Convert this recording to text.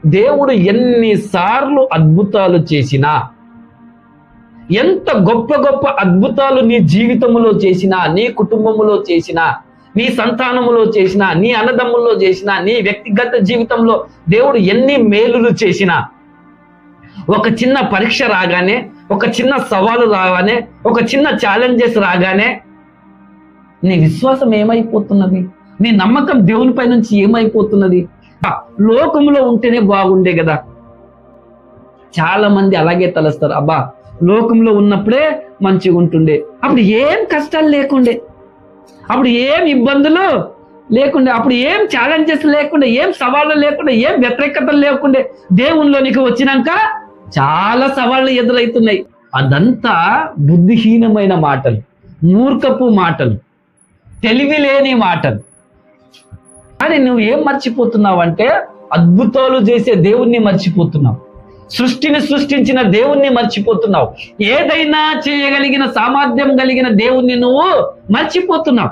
దేవుడు ఎన్నిసార్లు అద్భుతాలు చేసినా, ఎంత గొప్ప గొప్ప అద్భుతాలు నీ జీవితంలో చేసినా, నీ కుటుంబంలో చేసినా, నీ సంతానములో చేసినా, నీ అన్నదమ్ముల్లో చేసినా, నీ వ్యక్తిగత జీవితంలో దేవుడు ఎన్ని మేలులు చేసినా, ఒక చిన్న పరీక్ష రాగానే, ఒక చిన్న సవాలు రాగానే, ఒక చిన్న ఛాలెంజెస్ రాగానే నీ విశ్వాసం ఏమైపోతున్నది? నీ నమ్మకం దేవునిపై నుంచి ఏమైపోతున్నది? లోకంలో ఉంటేనే బాగుండే కదా. చాలా మంది అలాగే తలస్తారు, అబ్బా లోకంలో ఉన్నప్పుడే మంచిగా ఉంటుండే, అప్పుడు ఏం కష్టాలు లేకుండే, అప్పుడు ఏం ఇబ్బందులు లేకుండే, అప్పుడు ఏం ఛాలెంజెస్ లేకుండే, ఏం సవాళ్ళు లేకుండే, ఏం వ్యతిరేకతలు లేకుండే. దేవునిలోనికి వచ్చినాక చాలా సవాళ్ళు ఎదురవుతున్నాయి. అదంతా బుద్ధిహీనమైన మాటలు, మూర్ఖపు మాటలు, తెలివి లేని మాటలు. కానీ నువ్వు ఏం మర్చిపోతున్నావు అంటే, అద్భుతాలు చేసే దేవుణ్ణి మర్చిపోతున్నావు, సృష్టిని సృష్టించిన దేవుణ్ణి మర్చిపోతున్నావు, ఏదైనా చేయగలిగిన సామర్థ్యం కలిగిన దేవుణ్ణి నువ్వు మర్చిపోతున్నావు.